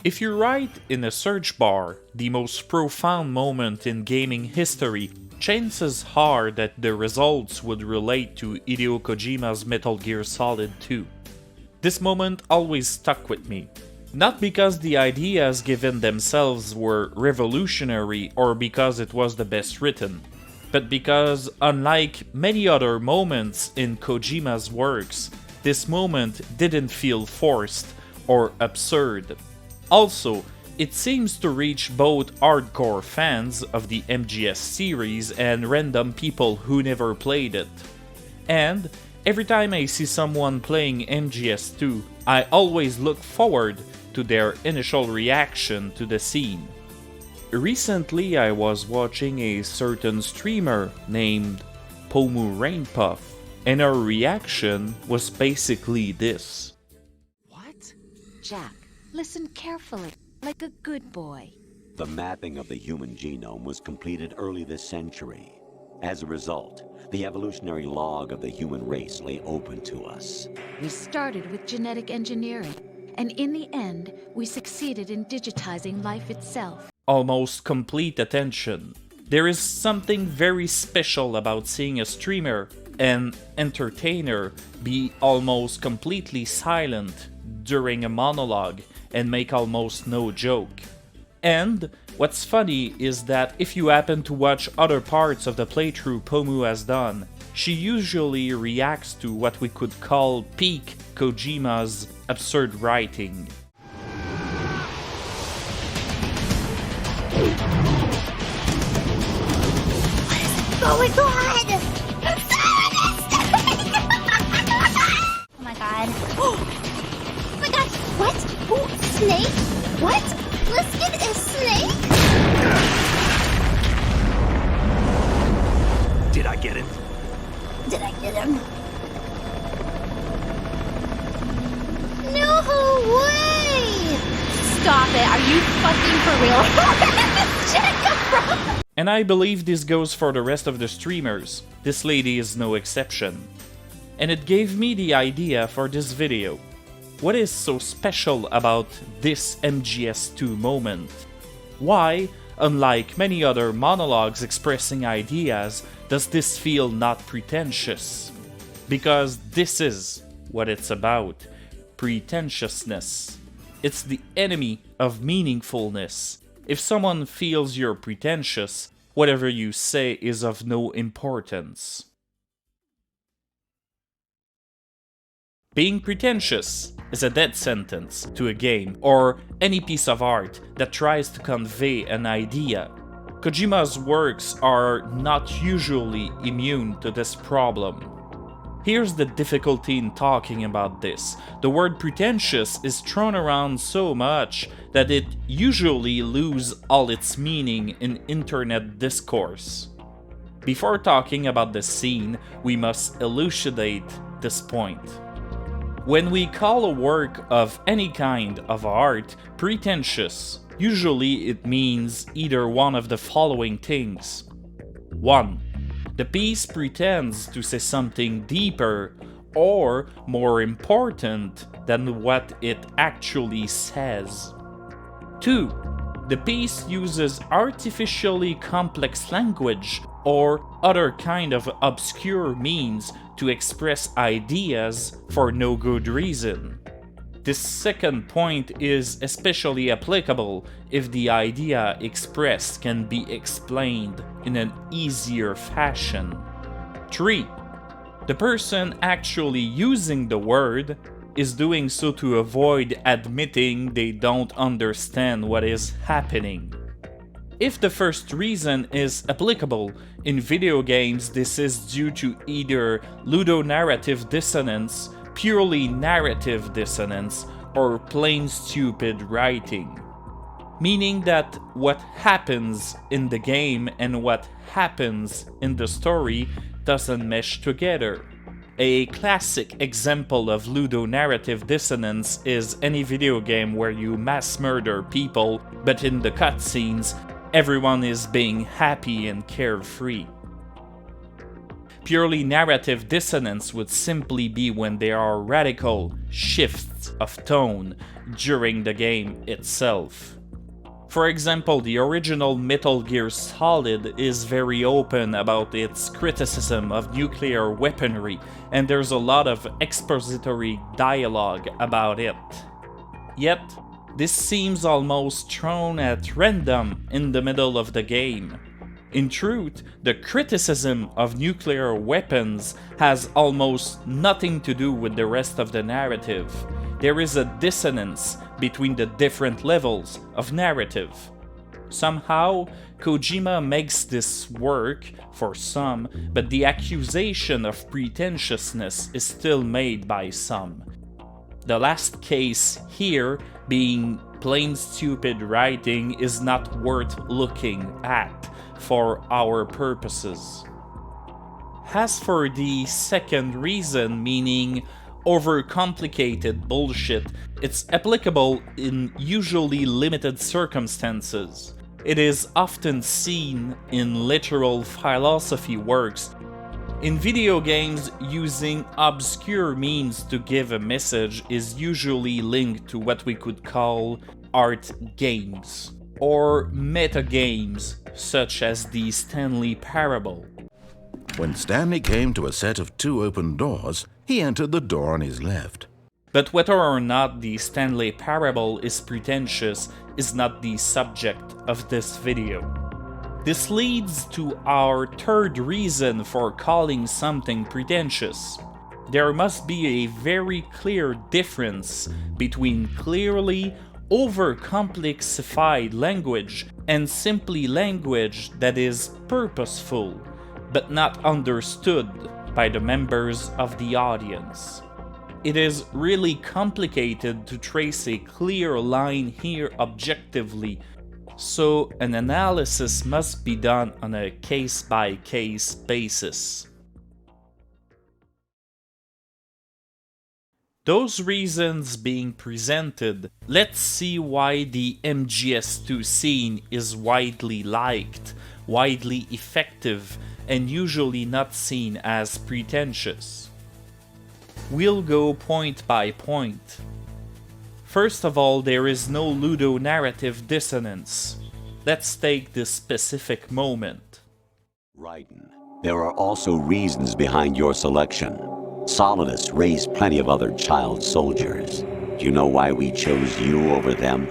If you write in a search bar the most profound moment in gaming history, chances are that the results would relate to Hideo Kojima's Metal Gear Solid 2. This moment always stuck with me. Not because the ideas given themselves were revolutionary or because it was the best written, but because, unlike many other moments in Kojima's works, this moment didn't feel forced or absurd. Also, it seems to reach both hardcore fans of the MGS series and random people who never played it. And every time I see someone playing MGS2, I always look forward to their initial reaction to the scene. Recently, I was watching a certain streamer named Pomu Rainpuff, and her reaction was basically this. What? Jack, listen carefully, like a good boy. The mapping of the human genome was completed early this century. As a result, the evolutionary log of the human race lay open to us. We started with genetic engineering, and in the end, we succeeded in digitizing life itself. Almost complete attention. There is something very special about seeing a streamer, an entertainer, be almost completely silent during a monologue and make almost no joke. And what's funny is that if you happen to watch other parts of the playthrough Pomu has done, she usually reacts to what we could call peak Kojima's absurd writing. What is going on? Oh my god. Oh my god. What? Oh, snake? What? Blisket is snake? Did I get it? Did I get him? No way! Stop it. Are you fucking for real? Where did this shit come from? And I believe this goes for the rest of the streamers. This lady is no exception. And it gave me the idea for this video. What is so special about this MGS2 moment? Why, unlike many other monologues expressing ideas, does this feel not pretentious? Because this is what it's about. Pretentiousness. It's the enemy of meaningfulness. If someone feels you're pretentious, whatever you say is of no importance. Being pretentious is a death sentence to a game or any piece of art that tries to convey an idea. Kojima's works are not usually immune to this problem. Here's the difficulty in talking about this. The word pretentious is thrown around so much that it usually loses all its meaning in internet discourse. Before talking about the scene, we must elucidate this point. When we call a work of any kind of art pretentious, usually it means either one of the following things. 1. The piece pretends to say something deeper or more important than what it actually says. 2. The piece uses artificially complex language or other kind of obscure means to express ideas for no good reason. This second point is especially applicable if the idea expressed can be explained in an easier fashion. 3. The person actually using the word is doing so to avoid admitting they don't understand what is happening. If the first reason is applicable, in video games this is due to either ludonarrative dissonance, purely narrative dissonance, or plain stupid writing. Meaning that what happens in the game and what happens in the story doesn't mesh together. A classic example of ludonarrative dissonance is any video game where you mass murder people, but in the cutscenes, everyone is being happy and carefree. Purely narrative dissonance would simply be when there are radical shifts of tone during the game itself. For example, the original Metal Gear Solid is very open about its criticism of nuclear weaponry, and there's a lot of expository dialogue about it. Yet, this seems almost thrown at random in the middle of the game. In truth, the criticism of nuclear weapons has almost nothing to do with the rest of the narrative. There is a dissonance between the different levels of narrative. Somehow, Kojima makes this work for some, but the accusation of pretentiousness is still made by some. The last case here being plain stupid writing is not worth looking at for our purposes. As for the second reason, meaning overcomplicated bullshit, it's applicable in usually limited circumstances. It is often seen in literal philosophy works. In video games, using obscure means to give a message is usually linked to what we could call art games, or meta games, such as the Stanley Parable. When Stanley came to a set of 2 open doors, he entered the door on his left. But whether or not the Stanley Parable is pretentious is not the subject of this video. This leads to our third reason for calling something pretentious. There must be a very clear difference between clearly overcomplexified language and simply language that is purposeful, but not understood by the members of the audience. It is really complicated to trace a clear line here objectively, so an analysis must be done on a case-by-case basis. Those reasons being presented, let's see why the MGS2 scene is widely liked, widely effective, and usually not seen as pretentious. We'll go point by point. First of all, there is no ludonarrative dissonance. Let's take this specific moment. Raiden, there are also reasons behind your selection. Solidus raised plenty of other child soldiers. Do you know why we chose you over them?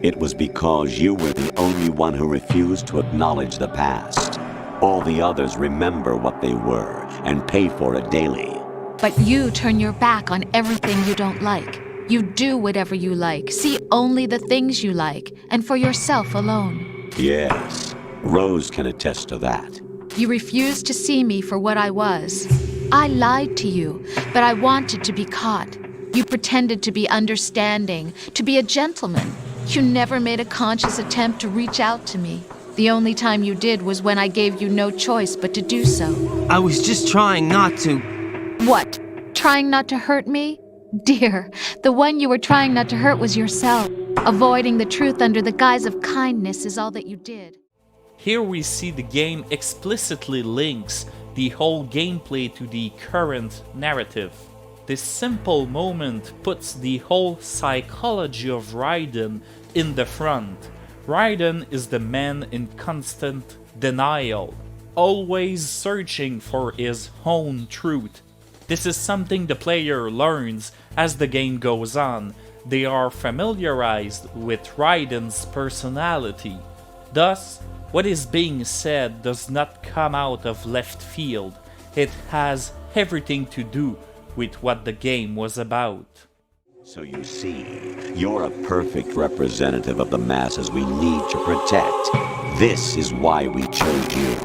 It was because you were the only one who refused to acknowledge the past. All the others remember what they were and pay for it daily. But you turn your back on everything you don't like. You do whatever you like, see only the things you like, and for yourself alone. Yes, Rose can attest to that. You refused to see me for what I was. I lied to you, but I wanted to be caught. You pretended to be understanding, to be a gentleman. You never made a conscious attempt to reach out to me. The only time you did was when I gave you no choice but to do so. I was just trying not to. What? Trying not to hurt me? Dear, the one you were trying not to hurt was yourself. Avoiding the truth under the guise of kindness is all that you did. Here we see the game explicitly links the whole gameplay to the current narrative. This simple moment puts the whole psychology of Raiden in the front. Raiden is the man in constant denial, always searching for his own truth. This is something the player learns as the game goes on. They are familiarized with Raiden's personality. Thus, what is being said does not come out of left field. It has everything to do with what the game was about. So you see, you're a perfect representative of the masses we need to protect. This is why we chose you.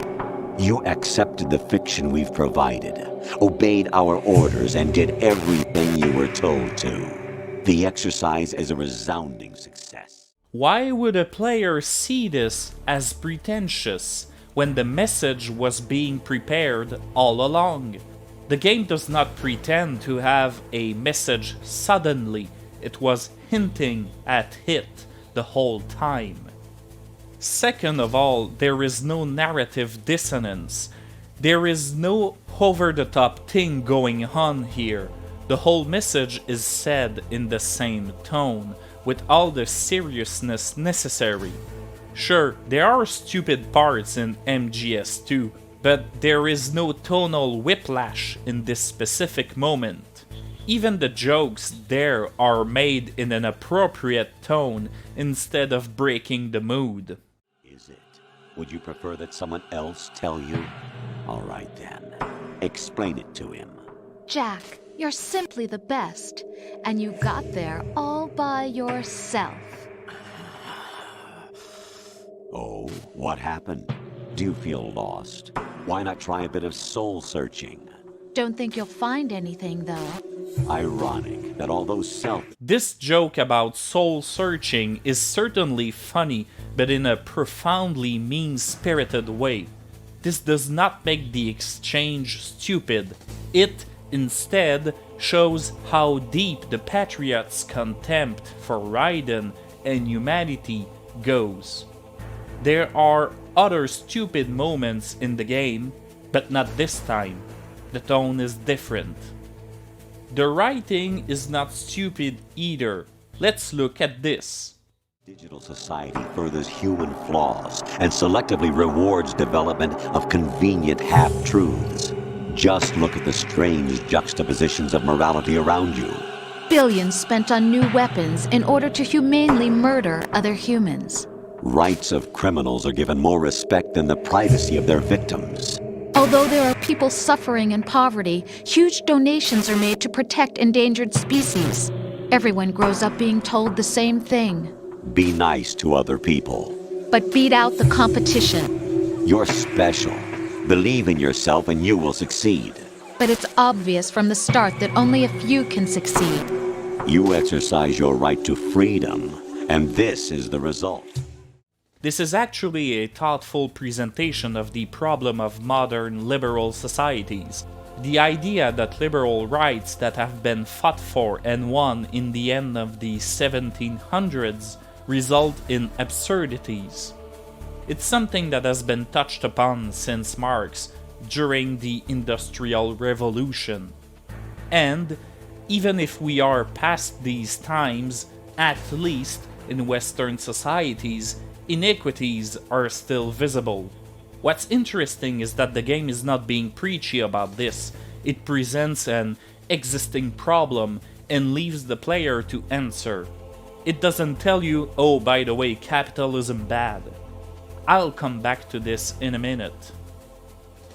You accepted the fiction we've provided, obeyed our orders, and did everything you were told to. The exercise is a resounding success. Why would a player see this as pretentious when the message was being prepared all along? The game does not pretend to have a message suddenly. It was hinting at it the whole time. Second of all, there is no narrative dissonance. There is no over-the-top thing going on here. The whole message is said in the same tone, with all the seriousness necessary. Sure, there are stupid parts in MGS2, but there is no tonal whiplash in this specific moment. Even the jokes there are made in an appropriate tone instead of breaking the mood. Is it? Would you prefer that someone else tell you? All right then. Explain it to him. Jack, you're simply the best, and you got there all by yourself. Oh, what happened? Do you feel lost? Why not try a bit of soul searching? Don't think you'll find anything, though. Ironic that although self This joke about soul searching is certainly funny, but in a profoundly mean-spirited way. This does not make the exchange stupid. It, instead, shows how deep the Patriots' contempt for Raiden and humanity goes. There are other stupid moments in the game, but not this time. The tone is different. The writing is not stupid either. Let's look at this. digital society furthers human flaws and selectively rewards development of convenient half-truths. Just look at the strange juxtapositions of morality around you. Billions spent on new weapons in order to humanely murder other humans. Rights of criminals are given more respect than the privacy of their victims. Although there are people suffering in poverty, huge donations are made to protect endangered species. Everyone grows up being told the same thing. Be nice to other people. But beat out the competition. You're special. Believe in yourself and you will succeed. But it's obvious from the start that only a few can succeed. You exercise your right to freedom, and this is the result. This is actually a thoughtful presentation of the problem of modern liberal societies. The idea that liberal rights that have been fought for and won in the end of the 1700s result in absurdities. It's something that has been touched upon since Marx during the Industrial Revolution. And even if we are past these times, at least in Western societies, inequities are still visible. What's interesting is that the game is not being preachy about this. It presents an existing problem and leaves the player to answer. It doesn't tell you, oh, by the way, capitalism bad. I'll come back to this in a minute.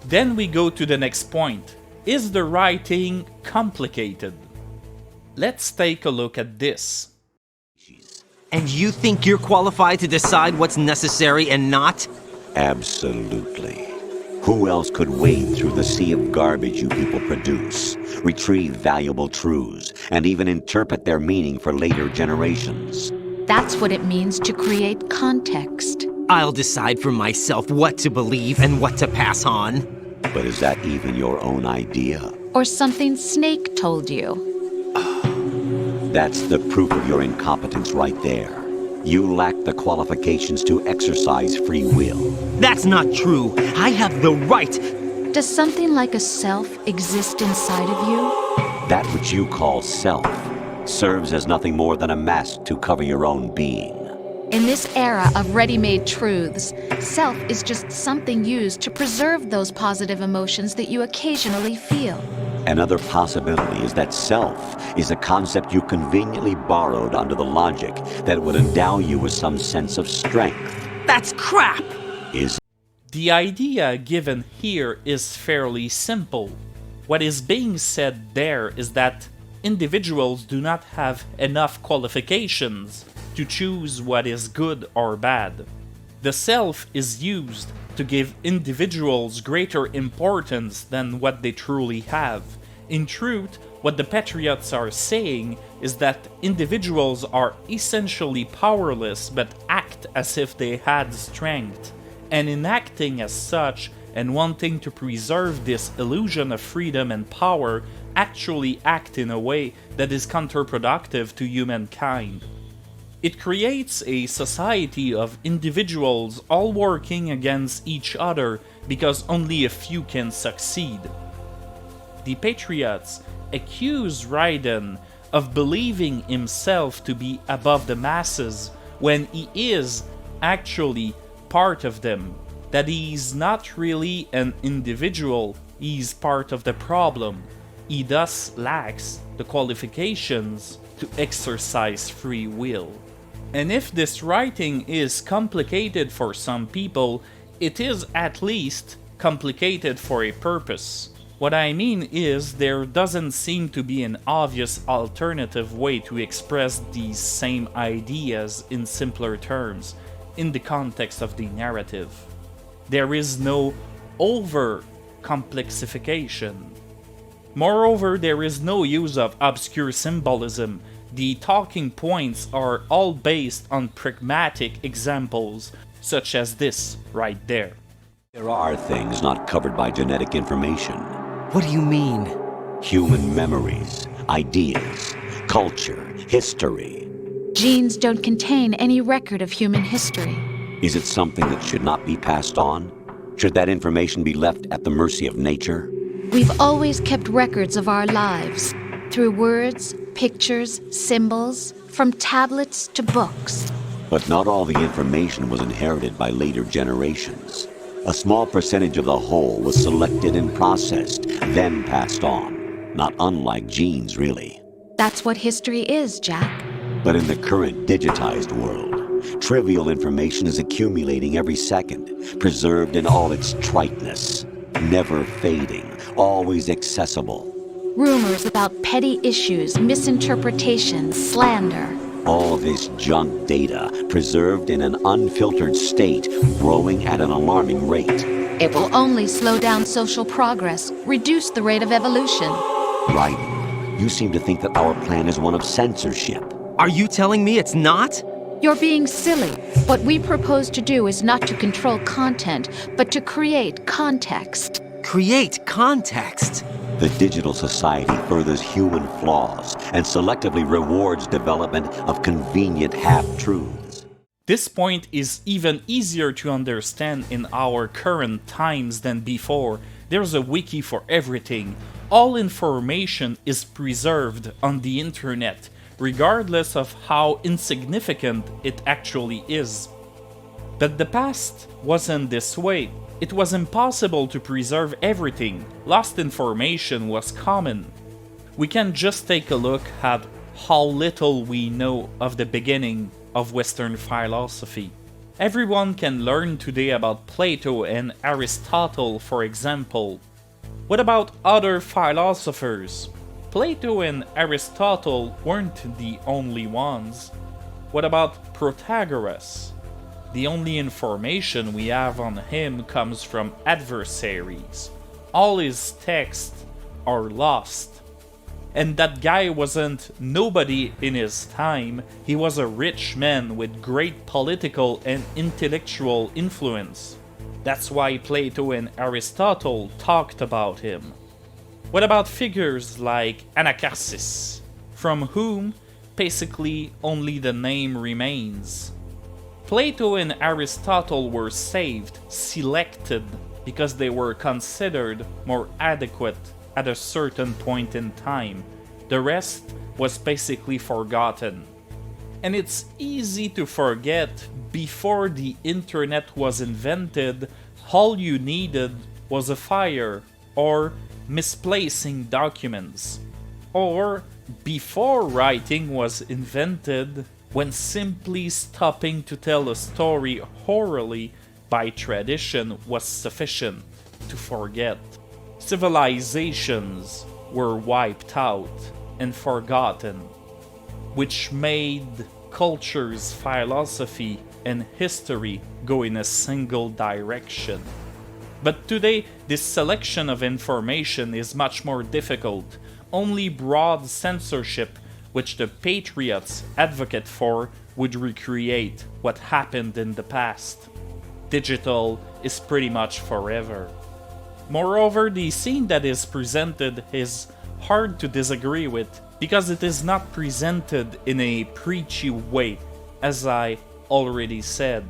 Then we go to the next point. Is the writing complicated? Let's take a look at this. And you think you're qualified to decide what's necessary and not? Absolutely. Who else could wade through the sea of garbage you people produce, retrieve valuable truths, and even interpret their meaning for later generations? That's what it means to create context. I'll decide for myself what to believe and what to pass on. But is that even your own idea? Or something Snake told you. That's the proof of your incompetence right there. You lack the qualifications to exercise free will. That's not true. I have the right. Does something like a self exist inside of you? That which you call self serves as nothing more than a mask to cover your own being. In this era of ready-made truths, self is just something used to preserve those positive emotions that you occasionally feel. Another possibility is that self is a concept you conveniently borrowed under the logic that it would endow you with some sense of strength. That's crap! Is The idea given here is fairly simple. What is being said there is that individuals do not have enough qualifications to choose what is good or bad. The self is used to give individuals greater importance than what they truly have. In truth, what the Patriots are saying is that individuals are essentially powerless but act as if they had strength. And in acting as such and wanting to preserve this illusion of freedom and power, actually act in a way that is counterproductive to humankind. It creates a society of individuals all working against each other because only a few can succeed. The Patriots accuse Raiden of believing himself to be above the masses when he is actually part of them, that he's not really an individual, he's part of the problem. He thus lacks the qualifications to exercise free will. And if this writing is complicated for some people, it is at least complicated for a purpose. What I mean is, there doesn't seem to be an obvious alternative way to express these same ideas in simpler terms, in the context of the narrative. There is no over-complexification. Moreover, there is no use of obscure symbolism. The talking points are all based on pragmatic examples, such as this right there. There are things not covered by genetic information. What do you mean? Human memories, ideas, culture, history. Genes don't contain any record of human history. Is it something that should not be passed on? Should that information be left at the mercy of nature? We've always kept records of our lives, through words, pictures, symbols, from tablets to books. But not all the information was inherited by later generations. A small percentage of the whole was selected and processed, then passed on. Not unlike genes, really. That's what history is, Jack. But in the current digitized world, trivial information is accumulating every second, preserved in all its triteness, never fading, always accessible. Rumors about petty issues, misinterpretations, slander. All this junk data, preserved in an unfiltered state, growing at an alarming rate. It will only slow down social progress, reduce the rate of evolution. Raiden, you seem to think that our plan is one of censorship. Are you telling me it's not? You're being silly. What we propose to do is not to control content, but to create context. Create context. The digital society furthers human flaws and selectively rewards development of convenient half-truths. This point is even easier to understand in our current times than before. There's a wiki for everything. All information is preserved on the internet, regardless of how insignificant it actually is. But the past wasn't this way. It was impossible to preserve everything. Lost information was common. We can just take a look at how little we know of the beginning of Western philosophy. Everyone can learn today about Plato and Aristotle, for example. What about other philosophers? Plato and Aristotle weren't the only ones. What about Protagoras? The only information we have on him comes from adversaries. All his texts are lost. And that guy wasn't nobody in his time. He was a rich man with great political and intellectual influence. That's why Plato and Aristotle talked about him. What about figures like Anacharsis, from whom basically only the name remains? Plato and Aristotle were saved, selected, because they were considered more adequate at a certain point in time. The rest was basically forgotten. And it's easy to forget, before the internet was invented, all you needed was a fire, or misplacing documents. Or, before writing was invented, when simply stopping to tell a story orally by tradition was sufficient to forget. Civilizations were wiped out and forgotten, which made cultures, philosophy, and history go in a single direction. But today, this selection of information is much more difficult. Only broad censorship, which the Patriots advocate for, would recreate what happened in the past. Digital is pretty much forever. Moreover, the scene that is presented is hard to disagree with, because it is not presented in a preachy way. as I already said.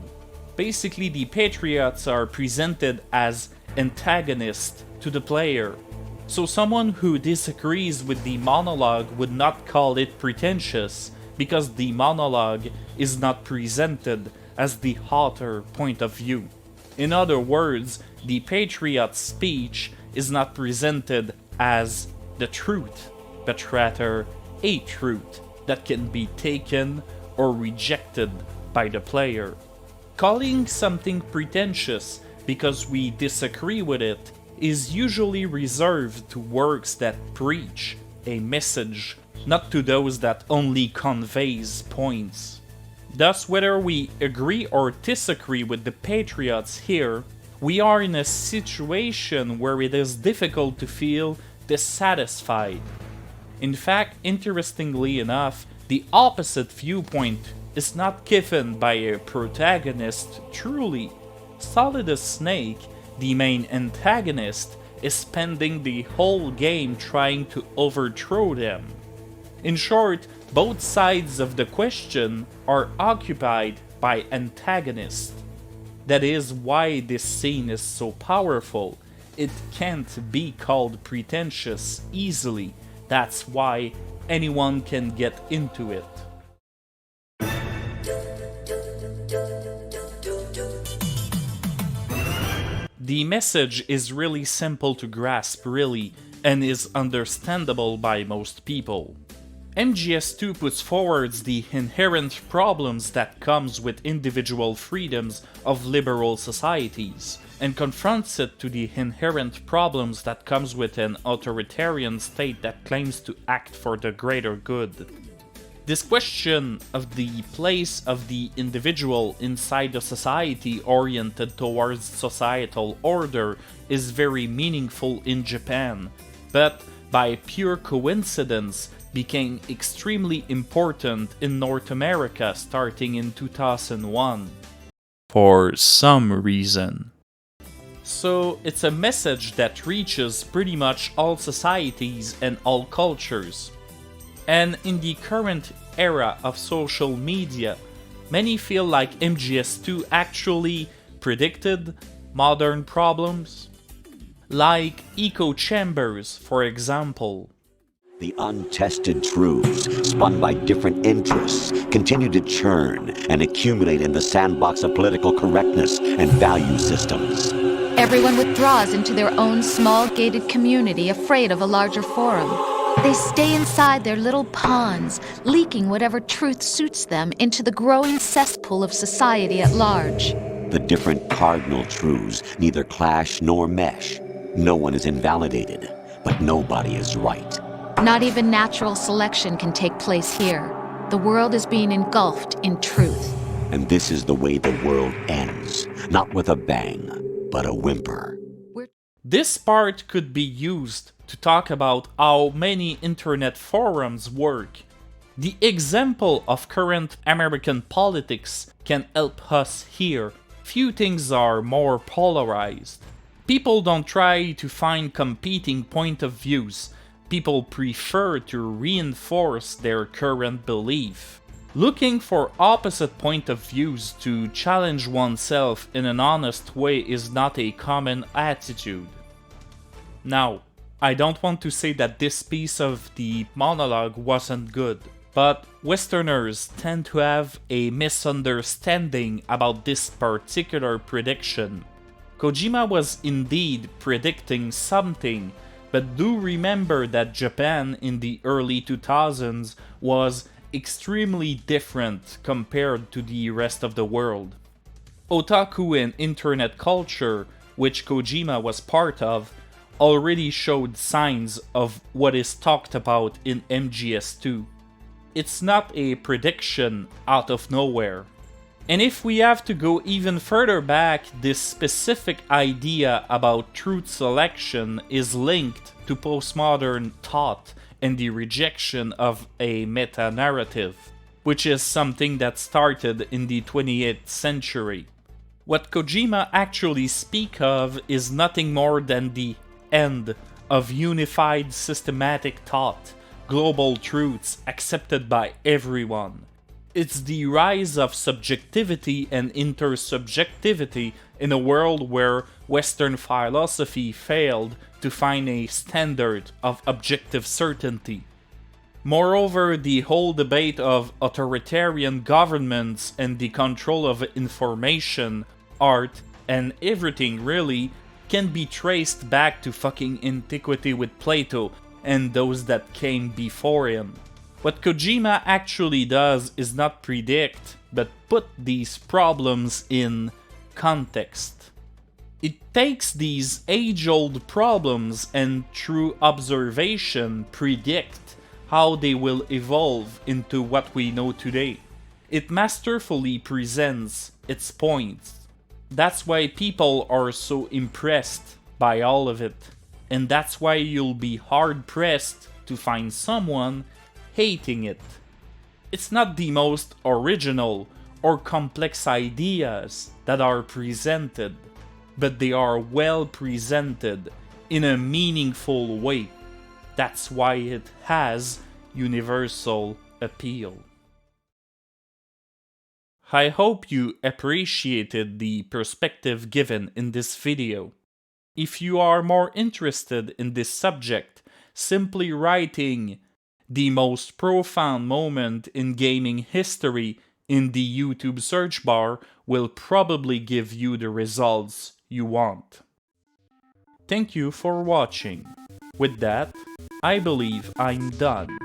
Basically, the Patriots are presented as antagonists to the player. So someone who disagrees with the monologue would not call it pretentious, because the monologue is not presented as the author point of view. In other words, the Patriot's speech is not presented as the truth, but rather a truth that can be taken or rejected by the player. Calling something pretentious because we disagree with it is usually reserved to works that preach a message, not to those that only conveys points. Thus, whether we agree or disagree with the Patriots here, we are in a situation where it is difficult to feel dissatisfied. In fact, interestingly enough, the opposite viewpoint is not given by a protagonist truly. Solidus Snake, the main antagonist, is spending the whole game trying to overthrow them. In short, both sides of the question are occupied by antagonists. That is why this scene is so powerful. It can't be called pretentious easily. That's why anyone can get into it. The message is really simple to grasp, really, and is understandable by most people. MGS2 puts forward the inherent problems that comes with individual freedoms of liberal societies, and confronts it to the inherent problems that comes with an authoritarian state that claims to act for the greater good. This question of the place of the individual inside a society oriented towards societal order is very meaningful in Japan, but by pure coincidence became extremely important in North America starting in 2001. For some reason. So it's a message that reaches pretty much all societies and all cultures. And in the current era of social media, many feel like MGS2 actually predicted modern problems. Like echo chambers, for example. The untested truths, spun by different interests, continue to churn and accumulate in the sandbox of political correctness and value systems. Everyone withdraws into their own small gated community, afraid of a larger forum. They stay inside their little ponds, leaking whatever truth suits them into the growing cesspool of society at large. The different cardinal truths neither clash nor mesh. No one is invalidated, but nobody is right. Not even natural selection can take place here. The world is being engulfed in truth. And this is the way the world ends, not with a bang, but a whimper. This part could be used to talk about how many internet forums work. The example of current American politics can help us here. Few things are more polarized. People don't try to find competing point of views. People prefer to reinforce their current belief. Looking for opposite point of views to challenge oneself in an honest way is not a common attitude. Now, I don't want to say that this piece of the monologue wasn't good, but Westerners tend to have a misunderstanding about this particular prediction. Kojima was indeed predicting something, but do remember that Japan in the early 2000s was extremely different compared to the rest of the world. Otaku and internet culture, which Kojima was part of, already showed signs of what is talked about in MGS2. It's not a prediction out of nowhere. And if we have to go even further back, this specific idea about truth selection is linked to postmodern thought and the rejection of a meta-narrative, which is something that started in the 28th century. What Kojima actually speaks of is nothing more than the end of unified systematic thought, global truths accepted by everyone. It's the rise of subjectivity and intersubjectivity in a world where Western philosophy failed to find a standard of objective certainty. Moreover, the whole debate of authoritarian governments and the control of information, art, and everything really can be traced back to fucking antiquity with Plato and those that came before him. What Kojima actually does is not predict, but put these problems in context. It takes these age-old problems and through observation predict how they will evolve into what we know today. It masterfully presents its points. That's why people are so impressed by all of it, and that's why you'll be hard-pressed to find someone hating it. It's not the most original or complex ideas that are presented, but they are well presented in a meaningful way. That's why it has universal appeal. I hope you appreciated the perspective given in this video. If you are more interested in this subject, simply writing "the most profound moment in gaming history" in the YouTube search bar will probably give you the results you want. Thank you for watching. With that, I believe I'm done.